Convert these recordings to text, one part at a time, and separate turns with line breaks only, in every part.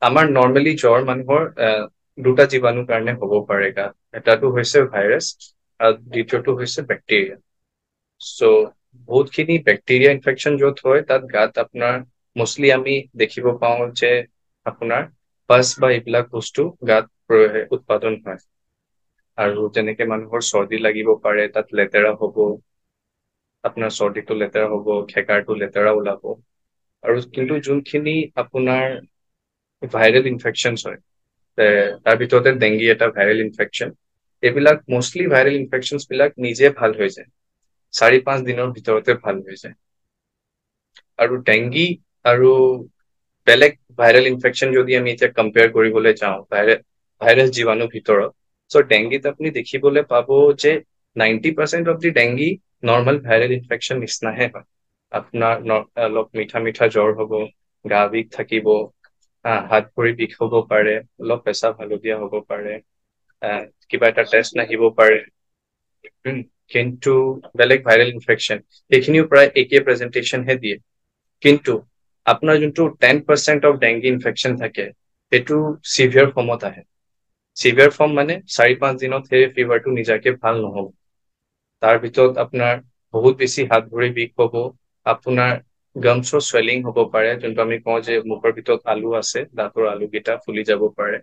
আমাৰ নৰ্মেলি জ্বৰ মানুহৰ দুটা জীৱাণুৰ কাৰণে হ'ব পাৰে গাত। এটাটো হৈছে ভাইৰাছ আৰু দ্বিতীয়টো হৈছে বেক্টেৰিয়া। চ' বহুতখিনি বেক্টেৰিয়া ইনফেকশ্যন য'ত হয় তাত গাত আপোনাৰ মষ্টলি আমি দেখিব পাওঁ যে আপোনাৰ পাছ বা এইবিলাক বস্তু গাত উৎপাদন হয়। আৰু যেনেকে মানুহৰ চৰ্দি লাগিব পাৰে তাত লেতেৰা হ'ব, আপোনাৰ চৰ্দিটো লেতেৰা হ'ব, খেকাৰটো লেতেৰা ওলাব। আৰু কিন্তু যোনখিনি আপোনাৰ ভাইৰেল ইনফেকশ্যনছ হয়, তাৰ ভিতৰতে ডেংগি এটা ভাইৰেল ইনফেকশ্যন। এইবিলাক মষ্টলি ভাইৰেল ইনফেকশ্যনছ বিলাক নিজে ভাল হৈ যায়, 4-5 দিনৰ ভিতৰতে ভাল হৈ যায়। আৰু ডেংগি আৰু বেলেগ ভাইৰেল ইনফেকশ্যন যদি আমি এতিয়া কম্পেয়াৰ কৰিবলৈ যাওঁ ভাইৰাছ জীৱাণুৰ ভিতৰত, চ' ডেংগিত আপুনি দেখিবলৈ পাব যে 90% of the dengue normal viral infection নিচিনাহে হয়। আপোনাৰ অলপ মিঠা মিঠা জ্বৰ হ'ব, গা বিষ থাকিব, হাত ভৰি বিষ হ'ব পাৰে, অলপ পেচাব হালধীয়া হ'ব পাৰে, কিবা এটা টেষ্ট নাহিব পাৰে। কিন্তু বেলেগ ভাইৰেল ইনফেকশ্যন সেইখিনিও প্ৰায় একে প্ৰেজেন্টেশ্যনহে দিয়ে। কিন্তু আপোনাৰ যোনটো 10% অফ ডেংগি ইনফেকশ্যন থাকে সেইটো চিভিয়াৰ ফৰ্মত আহে। চিভিয়াৰ ফৰ্ম মানে 4-5 দিনত সেই ফিভাৰটো নিজাকে ভাল নহ'ব। তাৰ ভিতৰত আপোনাৰ বহুত বেছি হাত ভৰি বিষ হ'ব, আপোনাৰ গামছৰ চুৱেলিং হ'ব পাৰে, যোনটো আমি কওঁ যে মুখৰ ভিতৰত আলু আছে, দাঁতৰ আলুকেইটা ফুলি যাব পাৰে।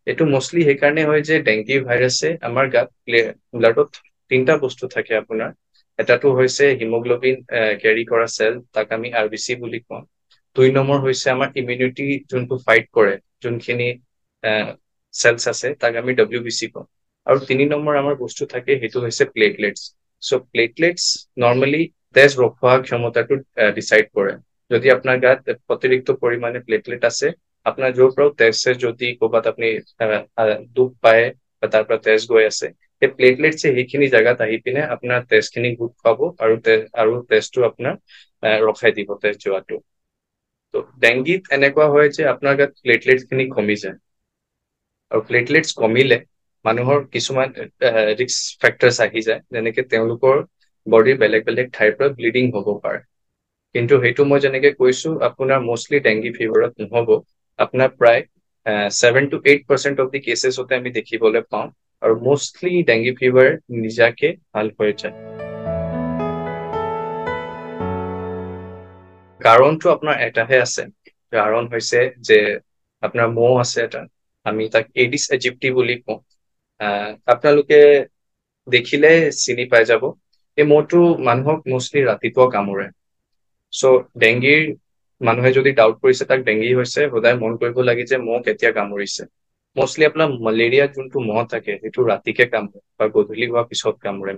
এইটো মষ্টলি সেইকাৰণে হয় যে ডেংগি ভাইৰাছে আমাৰ গাত ব্লাডত 3টা বস্তু থাকে আপোনাৰ। এটাটো হৈছে হিমোগ্ল'বিন কেৰি কৰা চেল, তাক আমি RBC বুলি কওঁ। 2 নম্বৰ হৈছে আমাৰ ইমিউনিটি যোনটো ফাইট কৰে, যোনখিনি চেলছ আছে তাক আমি WBC কওঁ। আৰু 3 নম্বৰ আমাৰ বস্তু থাকে সেইটো হৈছে প্লেটলেটছ। চ' প্লেটলেটছ নৰ্মেলি তেজ ৰখোৱা ক্ষমতাটো ডিচাইড কৰে। যদি আপোনাৰ গাত অতিৰিক্ত পৰিমাণে প্লেটলেট আছে, আপোনাৰ য'ৰ পৰাও তেজ যদি ক'ৰবাত আপুনি দুখ পায় বা তাৰ পৰা তেজ গৈ আছে, সেই প্লেটলেটছে সেইখিনি জেগাত আহি পিনে আপোনাৰ তেজখিনি গোট খুৱাব আৰু তেজটো আপোনাৰ ৰখাই দিব তেজ যোৱাটো। ত' ডেংগিত এনেকুৱা হয় যে আপোনাৰ গাত প্লেটলেটছখিনি কমি যায়। আৰু প্লেটলেটছ কমিলে মানুহৰ কিছুমান ৰিস্ক ফেক্টৰছ আহি যায়, যেনেকে তেওঁলোকৰ বডিৰ বেলেগ বেলেগ ঠাইৰ পৰা ব্লিডিং হ'ব পাৰে। কিন্তু সেইটো মই যেনেকে কৈছো আপোনাৰ মষ্টলি ডেংগি ফিভাৰত নহ'ব, আপোনাৰ প্ৰায় 7-8% অফ দি কেচেছতে আমি দেখিবলৈ পাওঁ। আৰু মষ্টলি ডেংগি ফিভাৰ নিজাকে ভাল হৈ যায়। কাৰণটো আপোনাৰ এটাহে আছে, কাৰণ হৈছে যে আপোনাৰ মহ আছে এটা, আমি তাক এডিছ এজিপ্টি বুলি কওঁ। আপোনালোকে দেখিলে চিনি পাই যাব, এই মহটো মানুহক মষ্টলি ৰাতিপুৱা কামোৰে। চ' ডেংগিৰ মানুহে যদি ডাউট কৰিছে তাক ডেংগি হৈছে, সদায় মন কৰিব লাগে যে মহ কেতিয়া কামুৰিছে। মষ্টলি আপোনাৰ মেলেৰিয়া যোনটো মহ থাকে সেইটো ৰাতিকে কামুৰে বা গধূলি হোৱাৰ পিছত কামুৰে।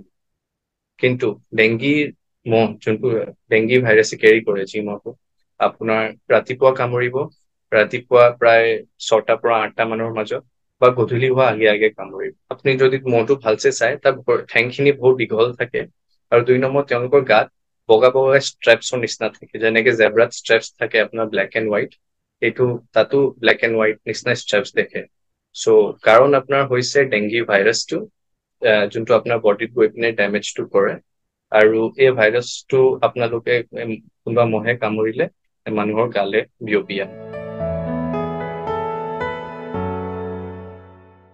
কিন্তু ডেংগিৰ মহ যোনটো ডেংগি ভাইৰাছে কেৰি কৰে, যি মহটো আপোনাৰ ৰাতিপুৱা কামুৰিব, ৰাতিপুৱা প্ৰায় 6টাৰ পৰা 8টা মানৰ মাজত, বা গধূলি হোৱা আগে আগে কামুৰিব। আপুনি যদি মহটো ভালছে চাই তাৰ ঠেংখিনি বহুত দীঘল থাকে, আৰু 2 নম্বৰ তেওঁলোকৰ গাত বগা বগা ষ্ট্ৰেপছৰ নিচিনা থাকে, যেনেকে জেব্ৰাত ষ্ট্ৰেপছ থাকে আপোনাৰ ব্লেক এণ্ড হোৱাইট, সেইটো তাতো ব্লেক এণ্ড হোৱাইট নিচিনা ষ্ট্ৰেপছ দেখে। চ' কাৰণ আপোনাৰ হৈছে ডেংগি ভাইৰাছটো, যোনটো আপোনাৰ বডিত গৈ পিনে ডেমেজটো কৰে। আৰু এই ভাইৰাছটো আপোনালোকে কোনোবা মহে কামুৰিলে মানুহৰ গালে বিয়পি আহে।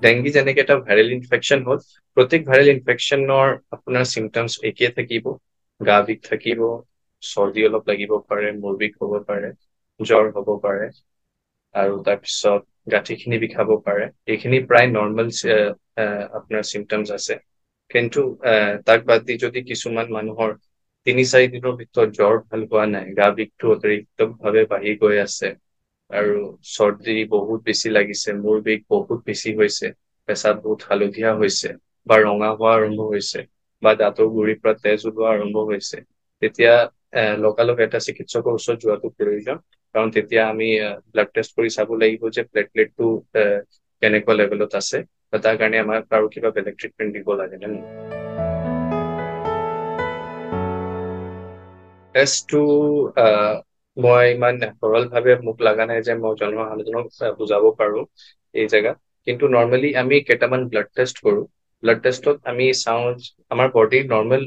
ডেংগি যেনেকে এটা ভাইৰেল ইনফেকশ্যন হ'ল, প্ৰত্যেক ভাইৰেল ইনফেকশ্যনৰ আপোনাৰ চিমটমছ একেই থাকিব। গা বিষ থাকিব, চৰ্দি অলপ লাগিব পাৰে, মূৰ বিষ হ'ব পাৰে, জ্বৰ হ'ব পাৰে, আৰু তাৰপিছত গাঁঠিখিনি বিষাব পাৰে। এইখিনি প্ৰায় নৰ্মেল আপোনাৰ চিমটমছ আছে। কিন্তু তাক বাদ দি যদি কিছুমান মানুহৰ 3-4 দিনৰ ভিতৰত জ্বৰ ভাল হোৱা নাই, গা বিষটো অতিৰিক্তভাৱে বাঢ়ি গৈ আছে, আৰু চৰ্দি বহুত বেছি লাগিছে, মূৰ বিষ বহুত বেছি হৈছে, পেচাব বহুত হালধীয়া হৈছে, বা ৰঙা হোৱা আৰম্ভ হৈছে, বা দাঁতৰ গুৰিৰ পৰা তেজ ওলোৱা আৰম্ভ হৈছে, তেতিয়া লগালগ এটা চিকিৎসকৰ ওচৰত যোৱাটো প্ৰয়োজন। কাৰণ তেতিয়া আমি ব্লাড টেষ্ট কৰি চাব লাগিব যে প্লেটলেটটো কেনেকুৱা লেভেলত আছে, বা তাৰ কাৰণে আমাক আৰু কিবা বেলেগ ট্ৰিটমেণ্ট দিব লাগে নে নাই। টেষ্টটো মই ইমান সৰলভাৱে মোক লগা নাই যে মই জনসাধাৰণক বুজাব পাৰো এই জেগাত। কিন্তু নৰ্মেলি আমি কেইটামান ব্লাড টেষ্ট কৰো। ব্লাড টেষ্টত আমি চাওঁ আমাৰ বডিৰ নৰ্মেল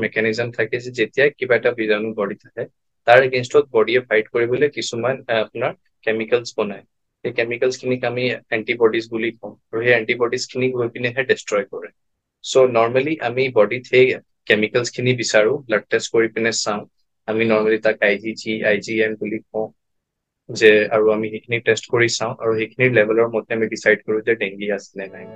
মেকানিজম থাকে যে যেতিয়াই কিবা এটা বীজাণু বডিত থাকে, তাৰ এগেইনষ্টত বডিয়ে ফাইট কৰিবলৈ কিছুমান আপোনাৰ কেমিকেলছ বনায়। সেই কেমিকেলছ খিনিক আমি এণ্টিবডিজ বুলি কওঁ, আৰু সেই এণ্টিবডিজ খিনিক গৈ পিনেহে ডেষ্ট্ৰয় কৰে। চ' নৰ্মেলি আমি বডিত সেই কেমিকেলছ খিনি বিচাৰো, ব্লাড টেষ্ট কৰি পিনে চাওঁ। আমি নৰ্মেলি তাক IgG IgM বুলি কওঁ, যে আৰু আমি সেইখিনি টেষ্ট কৰি চাওঁ, আৰু সেইখিনিৰ লেভেলৰ মতে আমি ডিচাইড কৰো যে ডেংগি আছে নে নাই।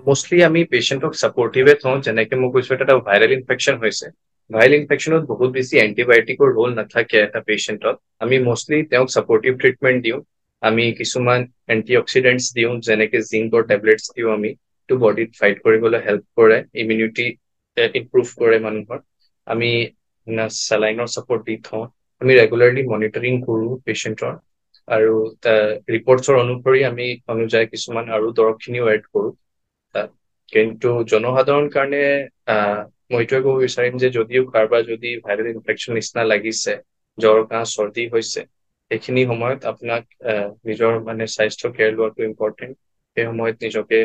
মোষ্টলি আমি পেচেণ্টক ছাপৰ্টিভে থওঁ, যেনেকে মই কৈছো এটা ভাইৰেল ইনফেকশ্যন হৈছে। ভাইৰেল ইনফেকশ্যনত বহুত বেছি এণ্টিবায়টিকৰ ৰোল নাথাকে এটা পেচেণ্টত। আমি মোষ্টলি তেওঁক ছাপৰ্টিভ ট্ৰিটমেণ্ট দিওঁ। আমি কিছুমান এণ্টি অক্সিডেণ্টছ দিওঁ, যেনেকে জিংকৰ টেবলেটছ দিওঁ আমি, টো বডিত ফাইট কৰিবলৈ হেল্প কৰে, ইমিউনিটি ইম্প্ৰুভ কৰে মানুহৰ। আমি চেলাইনৰ ছাপৰ্ট দি থওঁ। আমি ৰেগুলাৰলি মনিটৰিং কৰোঁ পেচেণ্টৰ, আৰু ৰিপৰ্টছৰ অনুযায়ী কিছুমান আৰু দৰৱখিনিও এড কৰোঁ তাত। কিন্তু জনসাধাৰণ কাৰণে মই এইটোৱে ক'ব বিচাৰিম যে যদিও কাৰোবাৰ যদি ভাইৰেল ইনফেকশ্যন নিচিনা লাগিছে, জ্বৰ কাহ চৰ্দি হৈছে, সেইখিনি সময়ত আপোনাক নিজৰ মানে স্বাস্থ্য কেয়াৰ লোৱাটো ইম্পৰ্টেণ্ট। সেই সময়ত নিজকে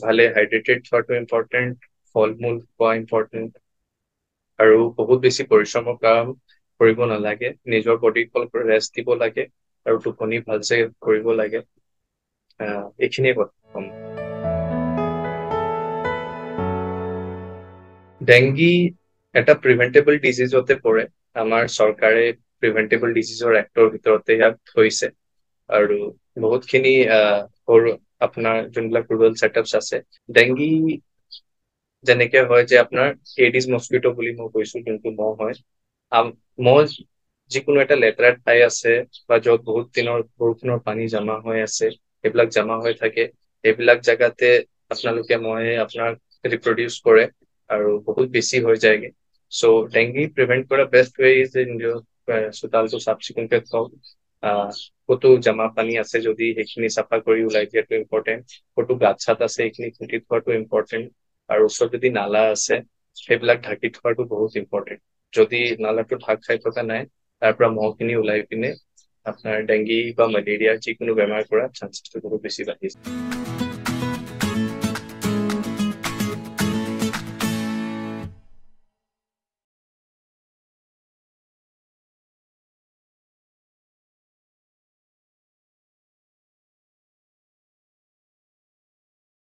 ভালে হাইড্ৰেটেড থোৱাটো ইম্পৰ্টেণ্ট, ফল মূল খোৱা ইম্পৰ্টেণ্ট, আৰু বহুত বেছি পৰিশ্ৰমৰ কাম কৰিব নালাগে। নিজৰ বডিক অলপ ৰেষ্ট দিব লাগে, আৰু টোপনি ভালছে কৰিব লাগে। এইখিনিয়ে কথা ক'ম। ডেংগি এটা প্ৰিভেণ্টেবল ডিজিজতে পৰে। আমাৰ চৰকাৰে প্ৰিভেণ্টেবল ডিজিজৰ এক্টৰ ভিতৰতে ইয়াক থৈছে, আৰু বহুতখিনি আপোনাৰ যোনবিলাক ৰুৰেল ছেটআপছ আছে। ডেংগি যেনেকে হয় যে আপোনাৰ এডিছ মস্কিটো বুলি মই কৈছো, যোনটো মহ হয়। মহ যিকোনো এটা লেতেৰা ঠাই আছে, বা য'ত বহুত দিনৰ বৰষুণৰ পানী জমা হৈ আছে, সেইবিলাক জমা হৈ থাকে, সেইবিলাক জেগাতে মহে আপোনাক ৰিপ্ৰডিউচ কৰে, আৰু বহুত বেছি হৈ যায়গে। চ' ডেংগি প্ৰিভেণ্ট কৰা বেষ্ট ৱে ইজ যে নিজৰ চোতালটো চাফ চিকুণকে থওক। ক'তো জমা পানী আছে যদি সেইখিনি চাফা কৰি ওলাই দিয়াটো ইম্পৰ্টেণ্ট। ক'তো গাঁত চাত আছে সেইখিনি পুতি থোৱাটো ইম্পৰ্টেণ্ট। আৰু ওচৰত যদি নালা আছে, সেইবিলাক ঢাকি থোৱাটো বহুত ইম্পৰ্টেণ্ট। যদি নালাটো ঢাক খাই থকা নাই, তাৰ পৰা মহখিনি ওলাই পিনে আপোনাৰ ডেংগি বা মেলেৰিয়া যিকোনো বেমাৰ কৰাৰ চান্সেছটো বহুত বেছি বাঢ়িছে।